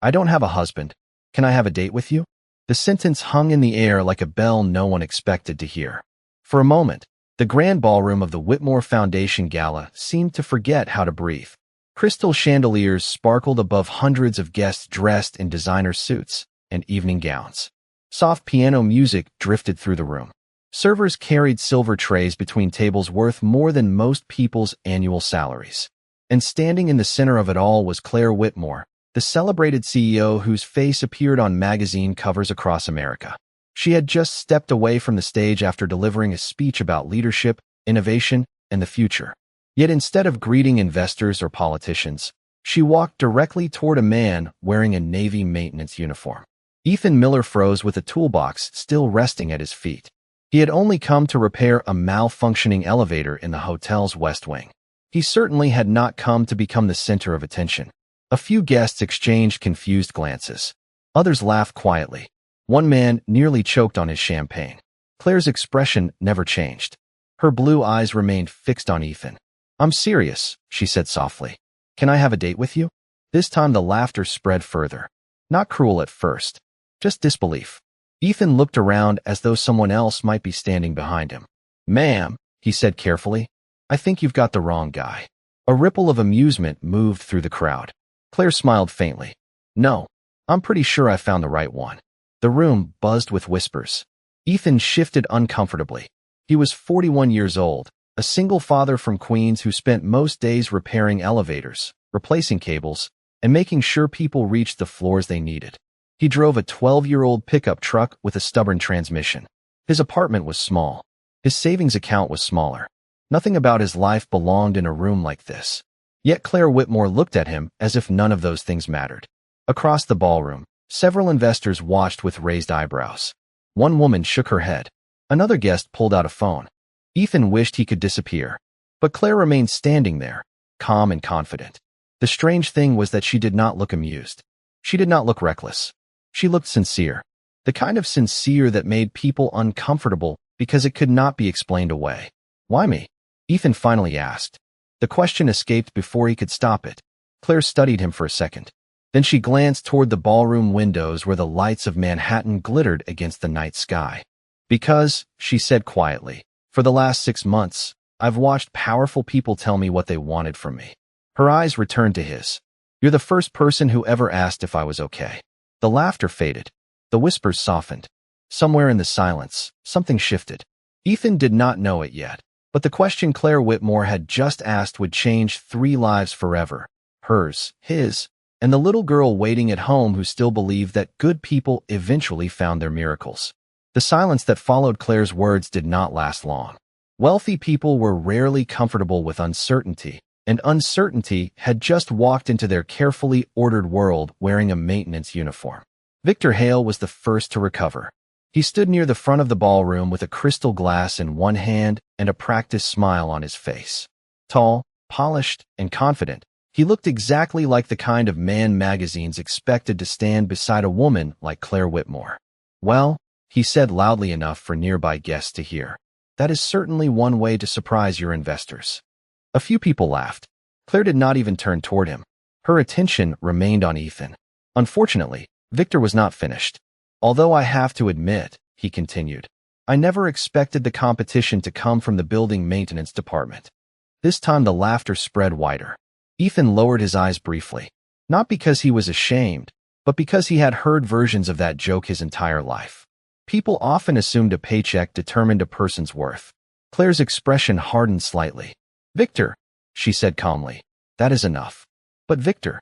I don't have a husband. Can I have a date with you? The sentence hung in the air like a bell no one expected to hear. For a moment, the grand ballroom of the Whitmore Foundation Gala seemed to forget how to breathe. Crystal chandeliers sparkled above hundreds of guests dressed in designer suits and evening gowns. Soft piano music drifted through the room. Servers carried silver trays between tables worth more than most people's annual salaries. And standing in the center of it all was Claire Whitmore, the celebrated CEO whose face appeared on magazine covers across America. She had just stepped away from the stage after delivering a speech about leadership, innovation, and the future. Yet instead of greeting investors or politicians, she walked directly toward a man wearing a Navy maintenance uniform. Ethan Miller froze with a toolbox still resting at his feet. He had only come to repair a malfunctioning elevator in the hotel's West Wing. He certainly had not come to become the center of attention. A few guests exchanged confused glances. Others laughed quietly. One man nearly choked on his champagne. Claire's expression never changed. Her blue eyes remained fixed on Ethan. "I'm serious," she said softly. "Can I have a date with you?" This time the laughter spread further. Not cruel at first, just disbelief. Ethan looked around as though someone else might be standing behind him. "Ma'am," he said carefully, "I think you've got the wrong guy." A ripple of amusement moved through the crowd. Claire smiled faintly. "No, I'm pretty sure I found the right one." The room buzzed with whispers. Ethan shifted uncomfortably. He was 41 years old, a single father from Queens who spent most days repairing elevators, replacing cables, and making sure people reached the floors they needed. He drove a 12-year-old pickup truck with a stubborn transmission. His apartment was small. His savings account was smaller. Nothing about his life belonged in a room like this. Yet Claire Whitmore looked at him as if none of those things mattered. Across the ballroom, several investors watched with raised eyebrows. One woman shook her head. Another guest pulled out a phone. Ethan wished he could disappear. But Claire remained standing there, calm and confident. The strange thing was that she did not look amused. She did not look reckless. She looked sincere. The kind of sincere that made people uncomfortable because it could not be explained away. "Why me?" Ethan finally asked. The question escaped before he could stop it. Claire studied him for a second. Then she glanced toward the ballroom windows where the lights of Manhattan glittered against the night sky. "Because," she said quietly, "for the last 6 months, I've watched powerful people tell me what they wanted from me." Her eyes returned to his. "You're the first person who ever asked if I was okay." The laughter faded. The whispers softened. Somewhere in the silence, something shifted. Ethan did not know it yet, but the question Claire Whitmore had just asked would change 3 lives forever. Hers, his, and the little girl waiting at home who still believed that good people eventually found their miracles. The silence that followed Claire's words did not last long. Wealthy people were rarely comfortable with uncertainty, and uncertainty had just walked into their carefully ordered world wearing a maintenance uniform. Victor Hale was the first to recover. He stood near the front of the ballroom with a crystal glass in one hand and a practiced smile on his face. Tall, polished, and confident, he looked exactly like the kind of man magazines expected to stand beside a woman like Claire Whitmore. "Well," he said loudly enough for nearby guests to hear, "that is certainly one way to surprise your investors." A few people laughed. Claire did not even turn toward him. Her attention remained on Ethan. Unfortunately, Victor was not finished. "Although I have to admit," he continued, "I never expected the competition to come from the building maintenance department." This time the laughter spread wider. Ethan lowered his eyes briefly. Not because he was ashamed, but because he had heard versions of that joke his entire life. People often assumed a paycheck determined a person's worth. Claire's expression hardened slightly. "Victor," she said calmly, "that is enough." But Victor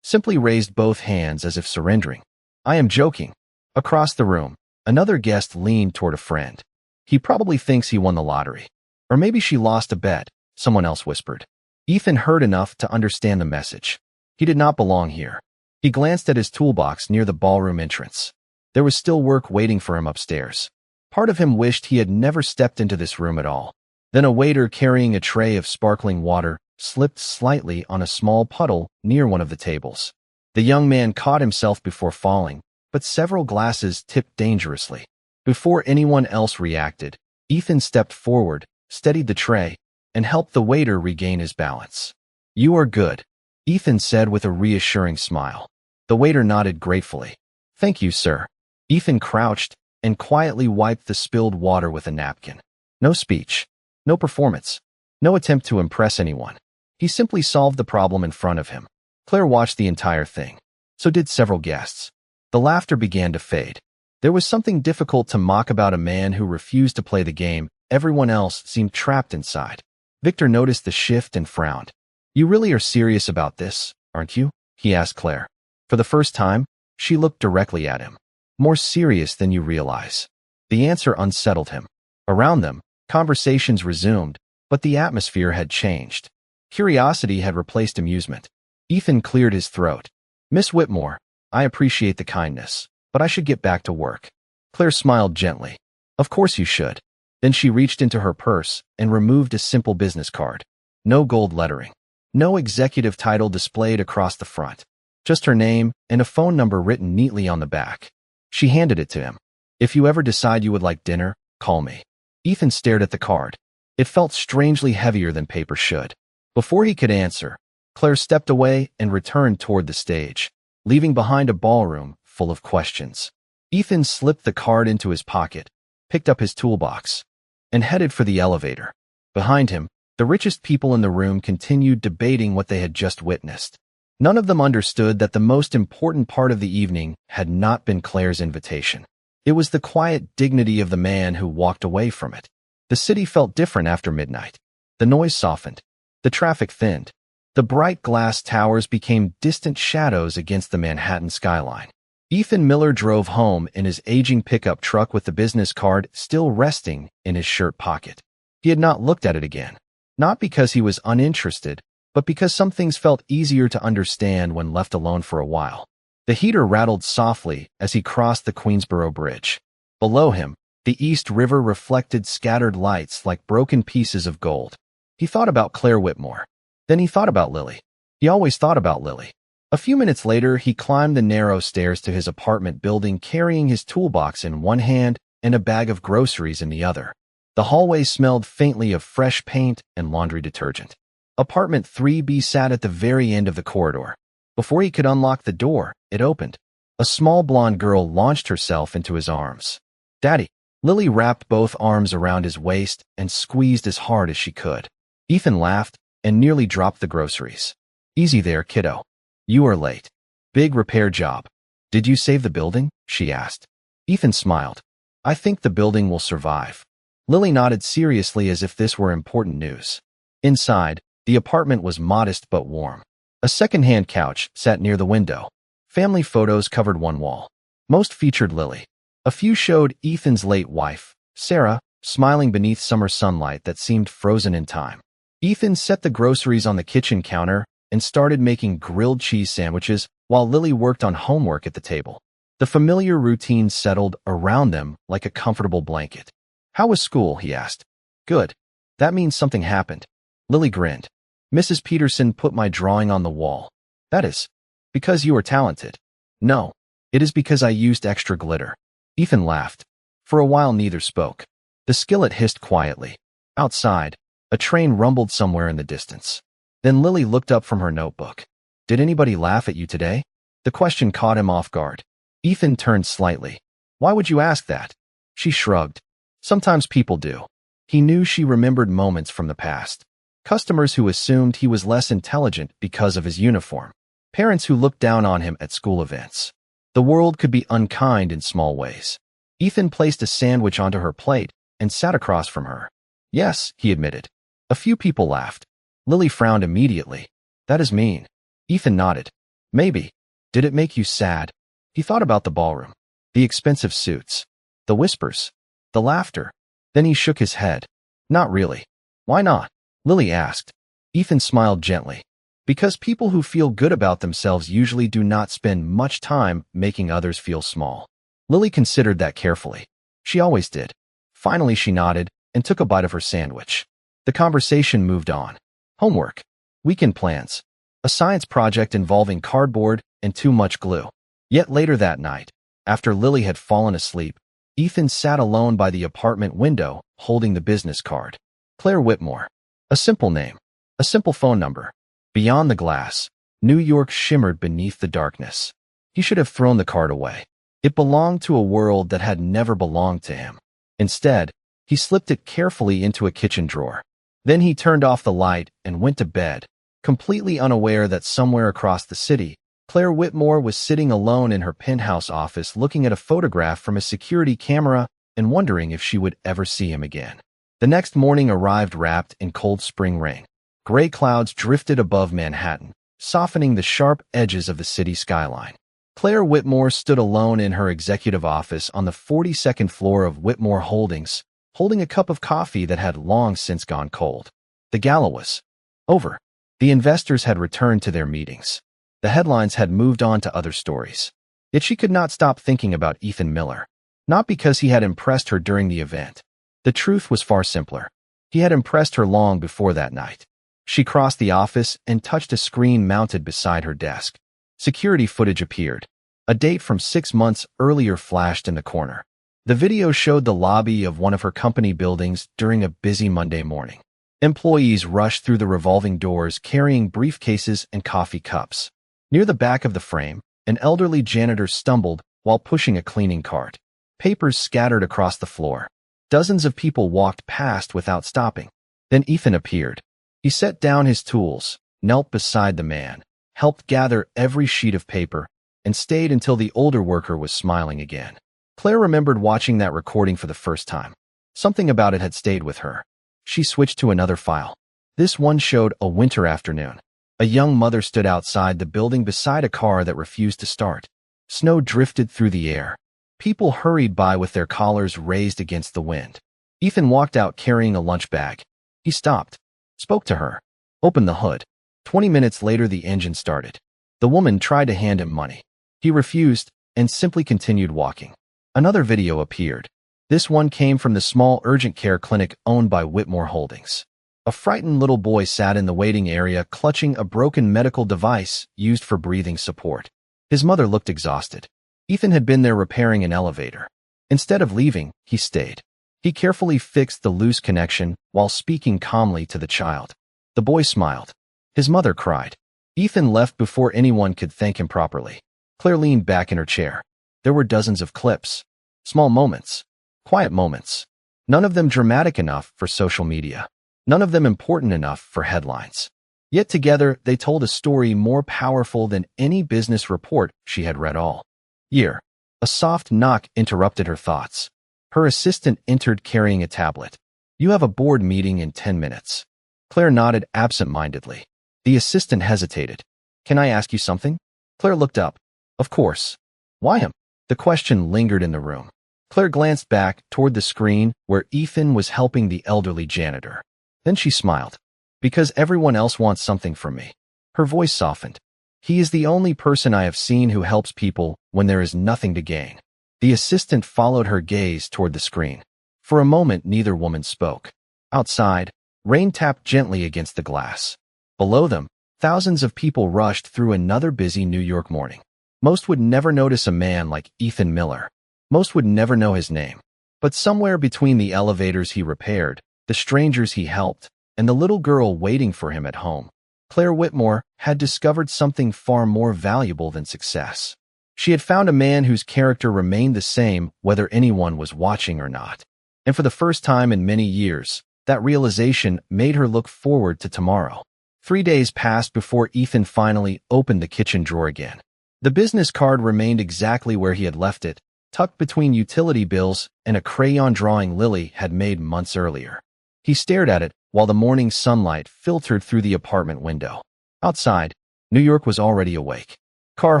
simply raised both hands as if surrendering. "I am joking." Across the room, another guest leaned toward a friend. "He probably thinks he won the lottery. Or maybe she lost a bet," someone else whispered. Ethan heard enough to understand the message. He did not belong here. He glanced at his toolbox near the ballroom entrance. There was still work waiting for him upstairs. Part of him wished he had never stepped into this room at all. Then a waiter carrying a tray of sparkling water slipped slightly on a small puddle near one of the tables. The young man caught himself before falling, but several glasses tipped dangerously. Before anyone else reacted, Ethan stepped forward, steadied the tray, and helped the waiter regain his balance. "You are good," Ethan said with a reassuring smile. The waiter nodded gratefully. Thank you, sir. Ethan crouched and quietly wiped the spilled water with a napkin. No speech. No performance. No attempt to impress anyone. He simply solved the problem in front of him. Claire watched the entire thing. So did several guests. The laughter began to fade. There was something difficult to mock about a man who refused to play the game. Everyone else seemed trapped inside. Victor noticed the shift and frowned. You really are serious about this, aren't you? He asked Claire. For the first time, she looked directly at him. More serious than you realize. The answer unsettled him. Around them, conversations resumed, but the atmosphere had changed. Curiosity had replaced amusement. Ethan cleared his throat. Miss Whitmore, I appreciate the kindness, but I should get back to work. Claire smiled gently. Of course you should. Then she reached into her purse and removed a simple business card. No gold lettering. No executive title displayed across the front. Just her name and a phone number written neatly on the back. She handed it to him. If you ever decide you would like dinner, call me. Ethan stared at the card. It felt strangely heavier than paper should. Before he could answer, Claire stepped away and returned toward the stage, leaving behind a ballroom full of questions. Ethan slipped the card into his pocket, picked up his toolbox, and headed for the elevator. Behind him, the richest people in the room continued debating what they had just witnessed. None of them understood that the most important part of the evening had not been Claire's invitation. It was the quiet dignity of the man who walked away from it. The city felt different after midnight. The noise softened. The traffic thinned. The bright glass towers became distant shadows against the Manhattan skyline. Ethan Miller drove home in his aging pickup truck with the business card still resting in his shirt pocket. He had not looked at it again. Not because he was uninterested, but because some things felt easier to understand when left alone for a while. The heater rattled softly as he crossed the Queensboro Bridge. Below him, the East River reflected scattered lights like broken pieces of gold. He thought about Claire Whitmore. Then he thought about Lily. He always thought about Lily. A few minutes later, he climbed the narrow stairs to his apartment building carrying his toolbox in one hand and a bag of groceries in the other. The hallway smelled faintly of fresh paint and laundry detergent. Apartment 3B sat at the very end of the corridor. Before he could unlock the door, it opened. A small blonde girl launched herself into his arms. Daddy. Lily wrapped both arms around his waist and squeezed as hard as she could. Ethan laughed and nearly dropped the groceries. Easy there, kiddo. You are late. Big repair job. Did you save the building? She asked. Ethan smiled. I think the building will survive. Lily nodded seriously as if this were important news. Inside, the apartment was modest but warm. A second-hand couch sat near the window. Family photos covered one wall. Most featured Lily. A few showed Ethan's late wife, Sarah, smiling beneath summer sunlight that seemed frozen in time. Ethan set the groceries on the kitchen counter and started making grilled cheese sandwiches while Lily worked on homework at the table. The familiar routine settled around them like a comfortable blanket. How was school? He asked. Good. That means something happened. Lily grinned. Mrs. Peterson put my drawing on the wall. That is because you are talented. No, it is because I used extra glitter. Ethan laughed. For a while neither spoke. The skillet hissed quietly. Outside, a train rumbled somewhere in the distance. Then Lily looked up from her notebook. Did anybody laugh at you today? The question caught him off guard. Ethan turned slightly. Why would you ask that? She shrugged. Sometimes people do. He knew she remembered moments from the past. Customers who assumed he was less intelligent because of his uniform. Parents who looked down on him at school events. The world could be unkind in small ways. Ethan placed a sandwich onto her plate and sat across from her. Yes, he admitted. A few people laughed. Lily frowned immediately. That is mean. Ethan nodded. Maybe. Did it make you sad? He thought about the ballroom. The expensive suits. The whispers. The laughter. Then he shook his head. Not really. Why not? Lily asked. Ethan smiled gently. Because people who feel good about themselves usually do not spend much time making others feel small. Lily considered that carefully. She always did. Finally she nodded and took a bite of her sandwich. The conversation moved on. Homework. Weekend plans. A science project involving cardboard and too much glue. Yet later that night, after Lily had fallen asleep, Ethan sat alone by the apartment window, holding the business card. Claire Whitmore. A simple name. A simple phone number. Beyond the glass, New York shimmered beneath the darkness. He should have thrown the card away. It belonged to a world that had never belonged to him. Instead, he slipped it carefully into a kitchen drawer. Then he turned off the light and went to bed, completely unaware that somewhere across the city, Claire Whitmore was sitting alone in her penthouse office looking at a photograph from a security camera and wondering if she would ever see him again. The next morning arrived wrapped in cold spring rain. Gray clouds drifted above Manhattan, softening the sharp edges of the city skyline. Claire Whitmore stood alone in her executive office on the 42nd floor of Whitmore Holdings, holding a cup of coffee that had long since gone cold. The gala was over. The investors had returned to their meetings. The headlines had moved on to other stories. Yet she could not stop thinking about Ethan Miller. Not because he had impressed her during the event. The truth was far simpler. He had impressed her long before that night. She crossed the office and touched a screen mounted beside her desk. Security footage appeared. A date from 6 months earlier flashed in the corner. The video showed the lobby of one of her company buildings during a busy Monday morning. Employees rushed through the revolving doors carrying briefcases and coffee cups. Near the back of the frame, an elderly janitor stumbled while pushing a cleaning cart. Papers scattered across the floor. Dozens of people walked past without stopping. Then Ethan appeared. He set down his tools, knelt beside the man, helped gather every sheet of paper, and stayed until the older worker was smiling again. Claire remembered watching that recording for the first time. Something about it had stayed with her. She switched to another file. This one showed a winter afternoon. A young mother stood outside the building beside a car that refused to start. Snow drifted through the air. People hurried by with their collars raised against the wind. Ethan walked out carrying a lunch bag. He stopped, spoke to her, opened the hood. 20 minutes later, the engine started. The woman tried to hand him money. He refused and simply continued walking. Another video appeared. This one came from the small urgent care clinic owned by Whitmore Holdings. A frightened little boy sat in the waiting area clutching a broken medical device used for breathing support. His mother looked exhausted. Ethan had been there repairing an elevator. Instead of leaving, he stayed. He carefully fixed the loose connection while speaking calmly to the child. The boy smiled. His mother cried. Ethan left before anyone could thank him properly. Claire leaned back in her chair. There were dozens of clips. Small moments. Quiet moments. None of them dramatic enough for social media. None of them important enough for headlines. Yet together, they told a story more powerful than any business report she had read all year. A soft knock interrupted her thoughts. Her assistant entered carrying a tablet. "You have a board meeting in 10 minutes. Claire nodded absent-mindedly. The assistant hesitated. "Can I ask you something?" Claire looked up. "Of course." "Why him?" The question lingered in the room. Claire glanced back toward the screen where Ethan was helping the elderly janitor. Then she smiled. "Because everyone else wants something from me." Her voice softened. "He is the only person I have seen who helps people when there is nothing to gain." The assistant followed her gaze toward the screen. For a moment, neither woman spoke. Outside, rain tapped gently against the glass. Below them, thousands of people rushed through another busy New York morning. Most would never notice a man like Ethan Miller. Most would never know his name. But somewhere between the elevators he repaired, the strangers he helped, and the little girl waiting for him at home, Claire Whitmore had discovered something far more valuable than success. She had found a man whose character remained the same whether anyone was watching or not. And for the first time in many years, that realization made her look forward to tomorrow. 3 days passed before Ethan finally opened the kitchen drawer again. The business card remained exactly where he had left it, tucked between utility bills and a crayon drawing Lily had made months earlier. He stared at it while the morning sunlight filtered through the apartment window. Outside, New York was already awake. Car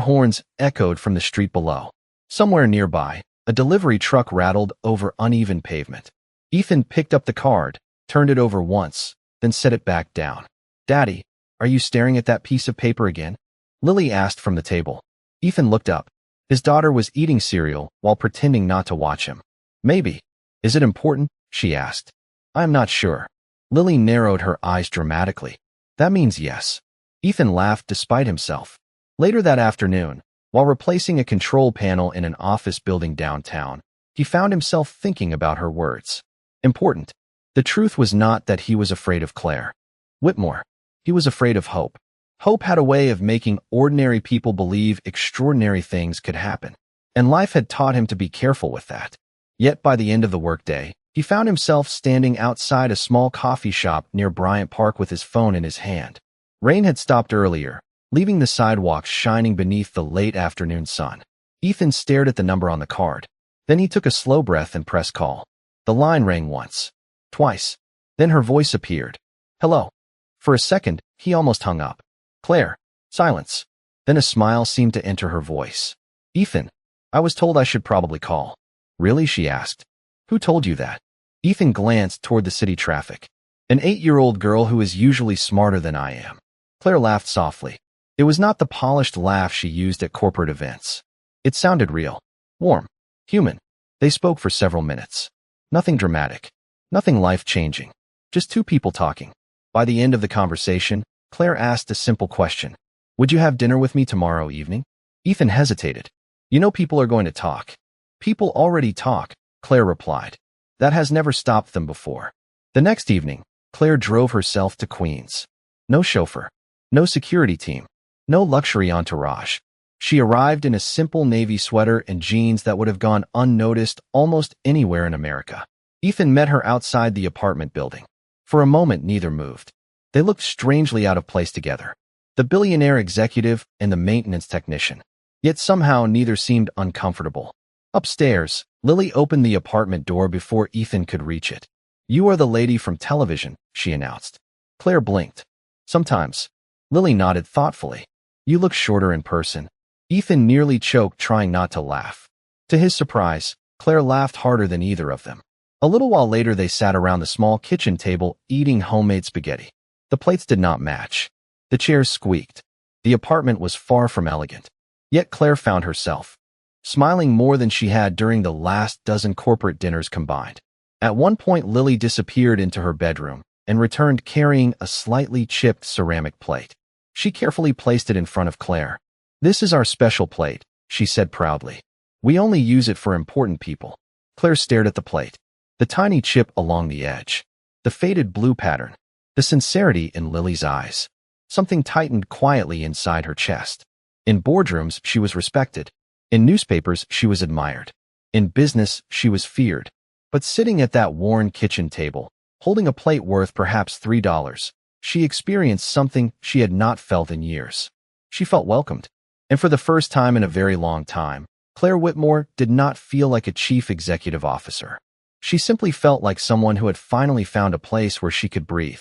horns echoed from the street below. Somewhere nearby, a delivery truck rattled over uneven pavement. Ethan picked up the card, turned it over once, then set it back down. "Daddy, are you staring at that piece of paper again?" Lily asked from the table. Ethan looked up. His daughter was eating cereal while pretending not to watch him. "Maybe. Is it important?" she asked. "I'm not sure." Lily narrowed her eyes dramatically. "That means yes." Ethan laughed despite himself. Later that afternoon, while replacing a control panel in an office building downtown, he found himself thinking about her words. Important. The truth was not that he was afraid of Claire Whitmore. He was afraid of hope. Hope had a way of making ordinary people believe extraordinary things could happen, and life had taught him to be careful with that. Yet by the end of the workday, he found himself standing outside a small coffee shop near Bryant Park with his phone in his hand. Rain had stopped earlier, leaving the sidewalks shining beneath the late afternoon sun. Ethan stared at the number on the card. Then he took a slow breath and pressed call. The line rang once, twice. Then her voice appeared. Hello. For a second, he almost hung up. Claire. Silence. Then a smile seemed to enter her voice. Ethan. I was told I should probably call. Really? She asked. Who told you that? Ethan glanced toward the city traffic. An 8-year-old girl who is usually smarter than I am. Claire laughed softly. It was not the polished laugh she used at corporate events. It sounded real, warm, human. They spoke for several minutes. Nothing dramatic, nothing life-changing, just two people talking. By the end of the conversation, Claire asked a simple question. Would you have dinner with me tomorrow evening? Ethan hesitated. You know people are going to talk. People already talk, Claire replied. That has never stopped them before. The next evening, Claire drove herself to Queens. No chauffeur, no security team, no luxury entourage. She arrived in a simple navy sweater and jeans that would have gone unnoticed almost anywhere in America. Ethan met her outside the apartment building. For a moment, neither moved. They looked strangely out of place together. The billionaire executive and the maintenance technician. Yet somehow neither seemed uncomfortable. Upstairs, Lily opened the apartment door before Ethan could reach it. You are the lady from television, she announced. Claire blinked. Sometimes. Lily nodded thoughtfully. You look shorter in person. Ethan nearly choked, trying not to laugh. To his surprise, Claire laughed harder than either of them. A little while later, they sat around the small kitchen table eating homemade spaghetti. The plates did not match. The chairs squeaked. The apartment was far from elegant. Yet Claire found herself smiling more than she had during the last dozen corporate dinners combined. At one point, Lily disappeared into her bedroom and returned carrying a slightly chipped ceramic plate. She carefully placed it in front of Claire. This is our special plate, she said proudly. We only use it for important people. Claire stared at the plate. The tiny chip along the edge. The faded blue pattern. The sincerity in Lily's eyes. Something tightened quietly inside her chest. In boardrooms, she was respected. In newspapers, she was admired. In business, she was feared. But sitting at that worn kitchen table, holding a plate worth perhaps $3, she experienced something she had not felt in years. She felt welcomed. And for the first time in a very long time, Claire Whitmore did not feel like a chief executive officer. She simply felt like someone who had finally found a place where she could breathe.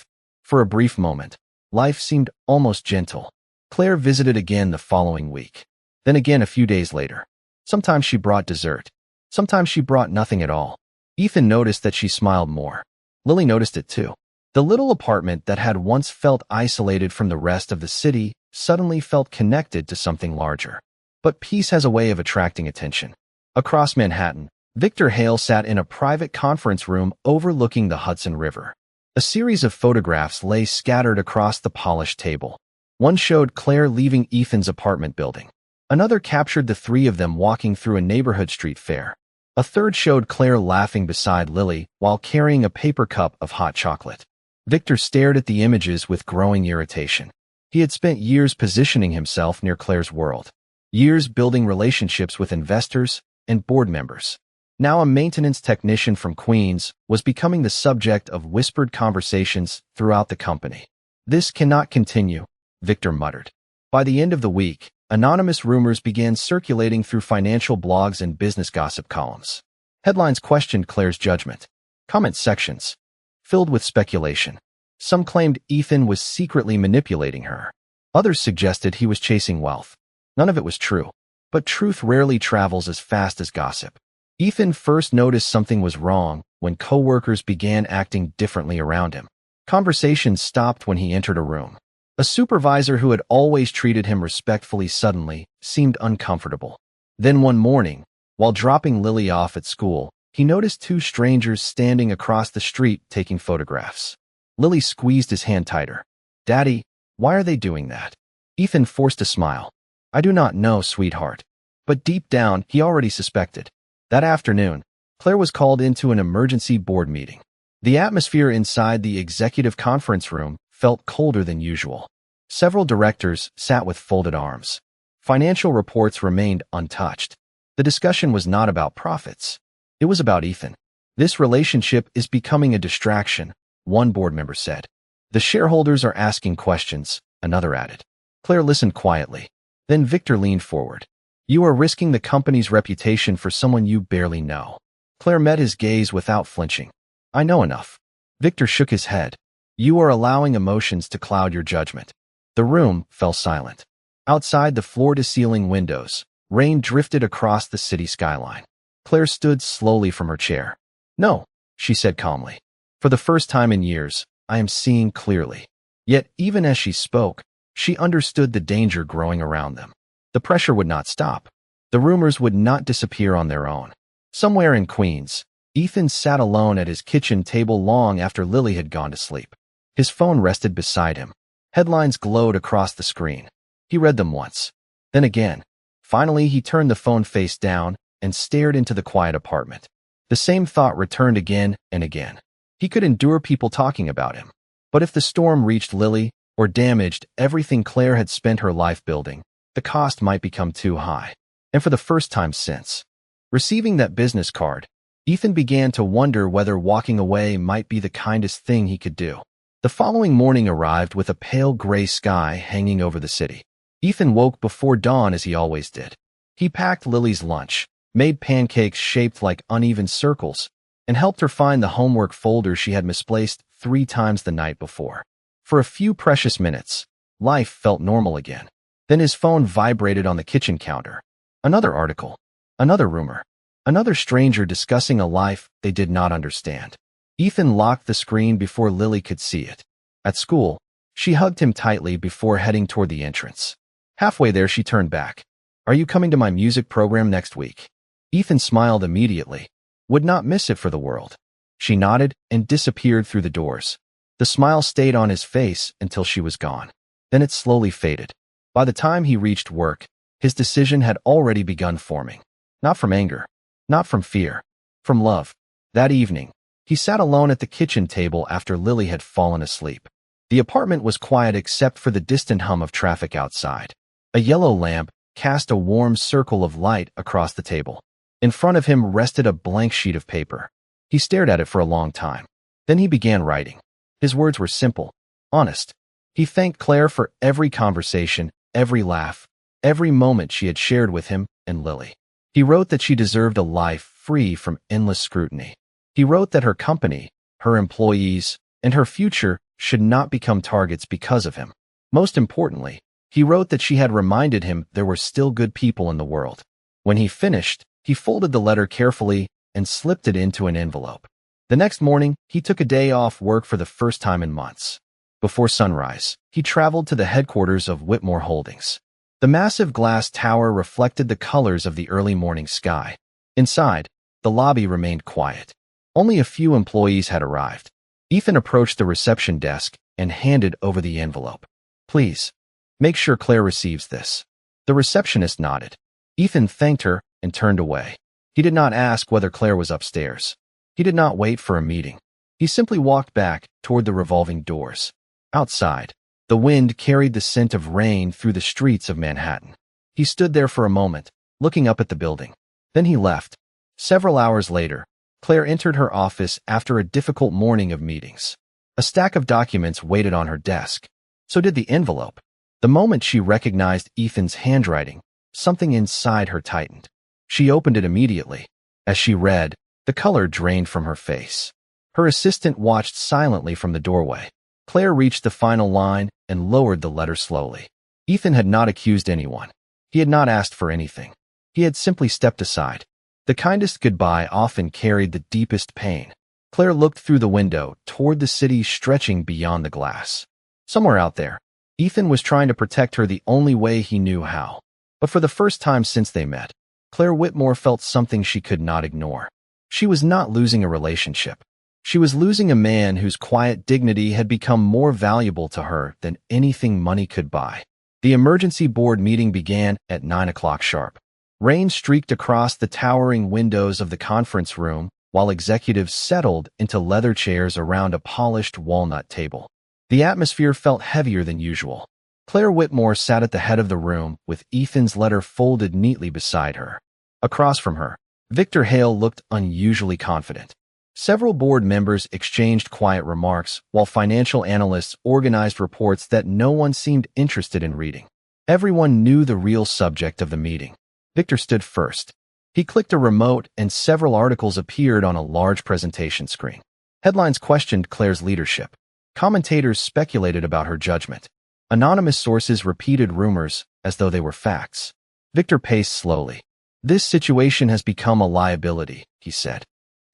For a brief moment, life seemed almost gentle. Claire visited again the following week. Then again a few days later. Sometimes she brought dessert. Sometimes she brought nothing at all. Ethan noticed that she smiled more. Lily noticed it too. The little apartment that had once felt isolated from the rest of the city suddenly felt connected to something larger. But peace has a way of attracting attention. Across Manhattan, Victor Hale sat in a private conference room overlooking the Hudson River. A series of photographs lay scattered across the polished table. One showed Claire leaving Ethan's apartment building. Another captured the three of them walking through a neighborhood street fair. A third showed Claire laughing beside Lily while carrying a paper cup of hot chocolate. Victor stared at the images with growing irritation. He had spent years positioning himself near Claire's world. Years building relationships with investors and board members. Now a maintenance technician from Queens was becoming the subject of whispered conversations throughout the company. This cannot continue, Victor muttered. By the end of the week, anonymous rumors began circulating through financial blogs and business gossip columns. Headlines questioned Claire's judgment. Comment sections filled with speculation. Some claimed Ethan was secretly manipulating her. Others suggested he was chasing wealth. None of it was true. But truth rarely travels as fast as gossip. Ethan first noticed something was wrong when coworkers began acting differently around him. Conversations stopped when he entered a room. A supervisor who had always treated him respectfully suddenly seemed uncomfortable. Then one morning, while dropping Lily off at school, he noticed two strangers standing across the street taking photographs. Lily squeezed his hand tighter. Daddy, why are they doing that? Ethan forced a smile. I do not know, sweetheart. But deep down, he already suspected. That afternoon, Claire was called into an emergency board meeting. The atmosphere inside the executive conference room felt colder than usual. Several directors sat with folded arms. Financial reports remained untouched. The discussion was not about profits. It was about Ethan. "This relationship is becoming a distraction," one board member said. "The shareholders are asking questions," another added. Claire listened quietly. Then Victor leaned forward. "You are risking the company's reputation for someone you barely know." Claire met his gaze without flinching. "I know enough." Victor shook his head. "You are allowing emotions to cloud your judgment." The room fell silent. Outside the floor-to-ceiling windows, rain drifted across the city skyline. Claire stood slowly from her chair. "No," she said calmly. "For the first time in years, I am seeing clearly." Yet, even as she spoke, she understood the danger growing around them. The pressure would not stop. The rumors would not disappear on their own. Somewhere in Queens, Ethan sat alone at his kitchen table long after Lily had gone to sleep. His phone rested beside him. Headlines glowed across the screen. He read them once, then again. Finally, he turned the phone face down and stared into the quiet apartment. The same thought returned again and again. He could endure people talking about him. But if the storm reached Lily or damaged everything Claire had spent her life building, the cost might become too high. And for the first time since receiving that business card, Ethan began to wonder whether walking away might be the kindest thing he could do. The following morning arrived with a pale gray sky hanging over the city. Ethan woke before dawn as he always did. He packed Lily's lunch, made pancakes shaped like uneven circles, and helped her find the homework folder she had misplaced 3 times the night before. For a few precious minutes, life felt normal again. Then his phone vibrated on the kitchen counter. Another article, another rumor, another stranger discussing a life they did not understand. Ethan locked the screen before Lily could see it. At school, she hugged him tightly before heading toward the entrance. Halfway there, she turned back. "Are you coming to my music program next week?" Ethan smiled immediately. Would not miss it for the world. She nodded and disappeared through the doors. The smile stayed on his face until she was gone. Then it slowly faded. By the time he reached work, his decision had already begun forming. Not from anger, not from fear, from love. That evening, he sat alone at the kitchen table after Lily had fallen asleep. The apartment was quiet except for the distant hum of traffic outside. A yellow lamp cast a warm circle of light across the table. In front of him rested a blank sheet of paper. He stared at it for a long time. Then he began writing. His words were simple, honest. He thanked Claire for every conversation, every laugh, every moment she had shared with him and Lily. He wrote that she deserved a life free from endless scrutiny. He wrote that her company, her employees, and her future should not become targets because of him. Most importantly, he wrote that she had reminded him there were still good people in the world. When he finished, he folded the letter carefully and slipped it into an envelope. The next morning, he took a day off work for the first time in months. Before sunrise, he traveled to the headquarters of Whitmore Holdings. The massive glass tower reflected the colors of the early morning sky. Inside, the lobby remained quiet. Only a few employees had arrived. Ethan approached the reception desk and handed over the envelope. "Please, make sure Claire receives this." The receptionist nodded. Ethan thanked her and turned away. He did not ask whether Claire was upstairs. He did not wait for a meeting. He simply walked back toward the revolving doors. Outside, the wind carried the scent of rain through the streets of Manhattan. He stood there for a moment, looking up at the building. Then he left. Several hours later, Claire entered her office after a difficult morning of meetings. A stack of documents waited on her desk. So did the envelope. The moment she recognized Ethan's handwriting, something inside her tightened. She opened it immediately. As she read, the color drained from her face. Her assistant watched silently from the doorway. Claire reached the final line and lowered the letter slowly. Ethan had not accused anyone. He had not asked for anything. He had simply stepped aside. The kindest goodbye often carried the deepest pain. Claire looked through the window toward the city stretching beyond the glass. Somewhere out there, Ethan was trying to protect her the only way he knew how. But for the first time since they met, Claire Whitmore felt something she could not ignore. She was not losing a relationship. She was losing a man whose quiet dignity had become more valuable to her than anything money could buy. The emergency board meeting began at 9 o'clock sharp. Rain streaked across the towering windows of the conference room while executives settled into leather chairs around a polished walnut table. The atmosphere felt heavier than usual. Claire Whitmore sat at the head of the room with Ethan's letter folded neatly beside her. Across from her, Victor Hale looked unusually confident. Several board members exchanged quiet remarks, while financial analysts organized reports that no one seemed interested in reading. Everyone knew the real subject of the meeting. Victor stood first. He clicked a remote and several articles appeared on a large presentation screen. Headlines questioned Claire's leadership. Commentators speculated about her judgment. Anonymous sources repeated rumors as though they were facts. Victor paced slowly. "This situation has become a liability," he said.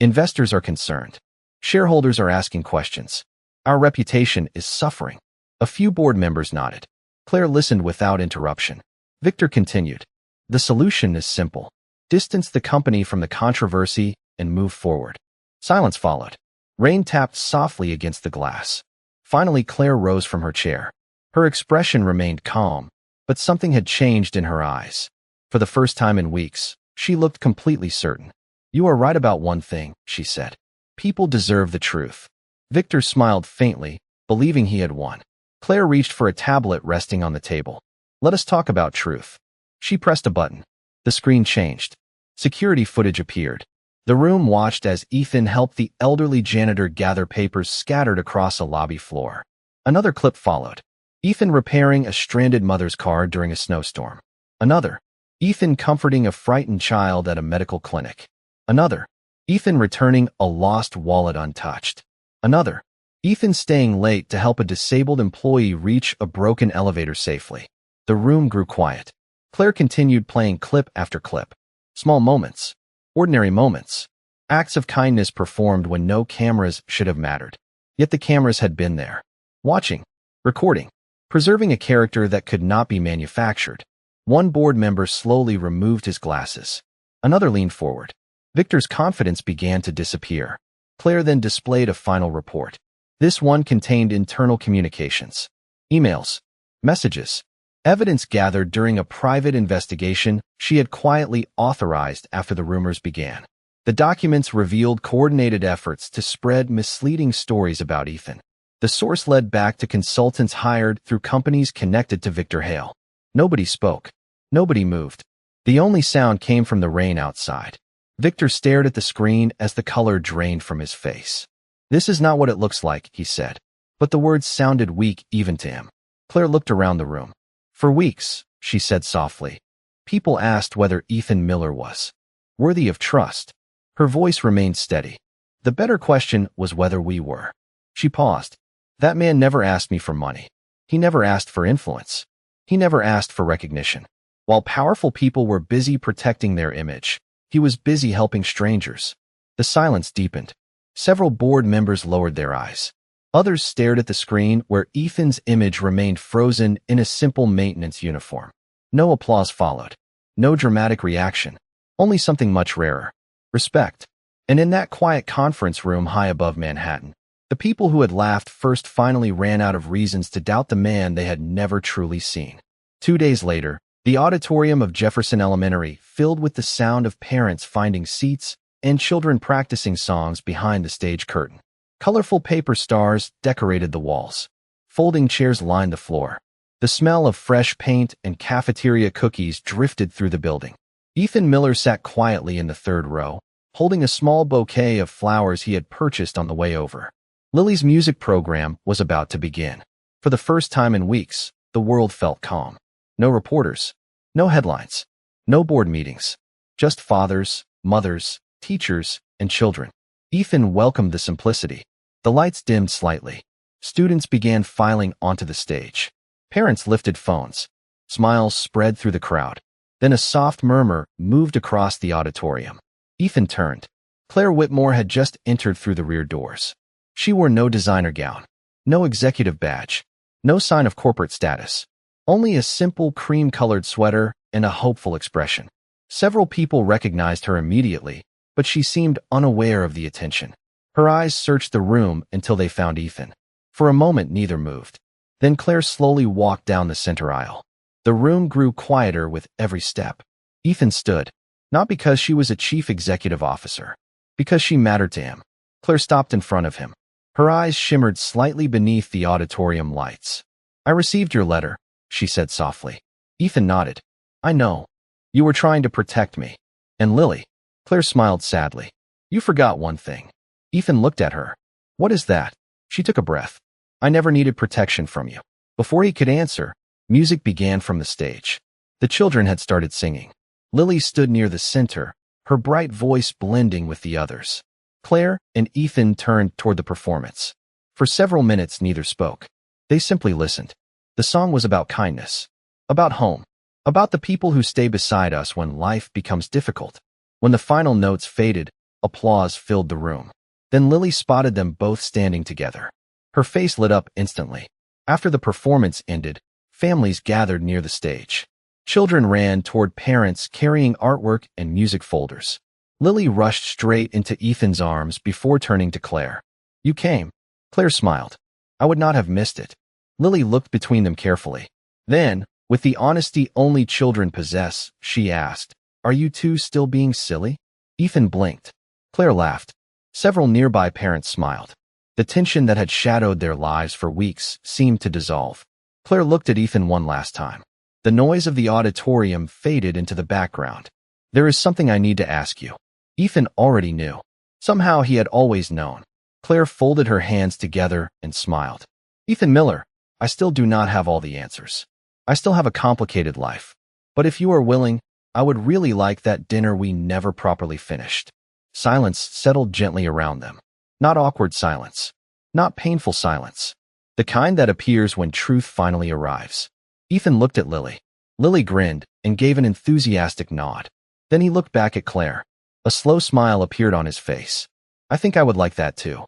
"Investors are concerned. Shareholders are asking questions. Our reputation is suffering." A few board members nodded. Claire listened without interruption. Victor continued. "The solution is simple. Distance the company from the controversy and move forward." Silence followed. Rain tapped softly against the glass. Finally, Claire rose from her chair. Her expression remained calm, but something had changed in her eyes. For the first time in weeks, she looked completely certain. "You are right about one thing," she said. "People deserve the truth." Victor smiled faintly, believing he had won. Claire reached for a tablet resting on the table. "Let us talk about truth." She pressed a button. The screen changed. Security footage appeared. The room watched as Ethan helped the elderly janitor gather papers scattered across a lobby floor. Another clip followed. Ethan repairing a stranded mother's car during a snowstorm. Another. Ethan comforting a frightened child at a medical clinic. Another. Ethan returning a lost wallet untouched. Another. Ethan staying late to help a disabled employee reach a broken elevator safely. The room grew quiet. Claire continued playing clip after clip. Small moments. Ordinary moments. Acts of kindness performed when no cameras should have mattered. Yet the cameras had been there. Watching. Recording. Preserving a character that could not be manufactured. One board member slowly removed his glasses. Another leaned forward. Victor's confidence began to disappear. Claire then displayed a final report. This one contained internal communications. Emails. Messages. Evidence gathered during a private investigation she had quietly authorized after the rumors began. The documents revealed coordinated efforts to spread misleading stories about Ethan. The source led back to consultants hired through companies connected to Victor Hale. Nobody spoke. Nobody moved. The only sound came from the rain outside. Victor stared at the screen as the color drained from his face. "This is not what it looks like," he said. But the words sounded weak even to him. Claire looked around the room. "For weeks," she said softly, "people asked whether Ethan Miller was worthy of trust." Her voice remained steady. "The better question was whether we were." She paused. "That man never asked me for money. He never asked for influence. He never asked for recognition. While powerful people were busy protecting their image, he was busy helping strangers." The silence deepened. Several board members lowered their eyes. Others stared at the screen where Ethan's image remained frozen in a simple maintenance uniform. No applause followed. No dramatic reaction. Only something much rarer. Respect. And in that quiet conference room high above Manhattan, the people who had laughed first finally ran out of reasons to doubt the man they had never truly seen. 2 days later, the auditorium of Jefferson Elementary filled with the sound of parents finding seats and children practicing songs behind the stage curtain. Colorful paper stars decorated the walls. Folding chairs lined the floor. The smell of fresh paint and cafeteria cookies drifted through the building. Ethan Miller sat quietly in the third row, holding a small bouquet of flowers he had purchased on the way over. Lily's music program was about to begin. For the first time in weeks, the world felt calm. No reporters. No headlines. No board meetings. Just fathers, mothers, teachers, and children. Ethan welcomed the simplicity. The lights dimmed slightly. Students began filing onto the stage. Parents lifted phones. Smiles spread through the crowd. Then a soft murmur moved across the auditorium. Ethan turned. Claire Whitmore had just entered through the rear doors. She wore no designer gown, no executive badge, no sign of corporate status. Only a simple cream-colored sweater and a hopeful expression. Several people recognized her immediately, but she seemed unaware of the attention. Her eyes searched the room until they found Ethan. For a moment, neither moved. Then Claire slowly walked down the center aisle. The room grew quieter with every step. Ethan stood, not because she was a chief executive officer, because she mattered to him. Claire stopped in front of him. Her eyes shimmered slightly beneath the auditorium lights. "I received your letter," she said softly. Ethan nodded. I know. You were trying to protect me. And Lily? Claire smiled sadly. You forgot one thing. Ethan looked at her. What is that? She took a breath. I never needed protection from you. Before he could answer, music began from the stage. The children had started singing. Lily stood near the center, her bright voice blending with the others. Claire and Ethan turned toward the performance. For several minutes, neither spoke. They simply listened. The song was about kindness, about home, about the people who stay beside us when life becomes difficult. When the final notes faded, applause filled the room. Then Lily spotted them both standing together. Her face lit up instantly. After the performance ended, families gathered near the stage. Children ran toward parents carrying artwork and music folders. Lily rushed straight into Ethan's arms before turning to Claire. You came. Claire smiled. I would not have missed it. Lily looked between them carefully. Then, with the honesty only children possess, she asked, Are you two still being silly? Ethan blinked. Claire laughed. Several nearby parents smiled. The tension that had shadowed their lives for weeks seemed to dissolve. Claire looked at Ethan one last time. The noise of the auditorium faded into the background. There is something I need to ask you. Ethan already knew. Somehow he had always known. Claire folded her hands together and smiled. Ethan Miller, I still do not have all the answers. I still have a complicated life. But if you are willing, I would really like that dinner we never properly finished. Silence settled gently around them. Not awkward silence. Not painful silence. The kind that appears when truth finally arrives. Ethan looked at Lily. Lily grinned and gave an enthusiastic nod. Then he looked back at Claire. A slow smile appeared on his face. I think I would like that too.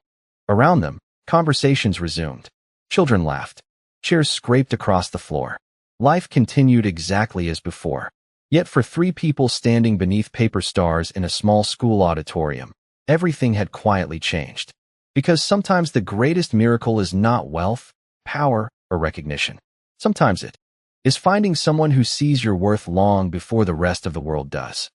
Around them, conversations resumed. Children laughed. Chairs scraped across the floor. Life continued exactly as before. Yet for three people standing beneath paper stars in a small school auditorium, everything had quietly changed. Because sometimes the greatest miracle is not wealth, power, or recognition. Sometimes it is finding someone who sees your worth long before the rest of the world does.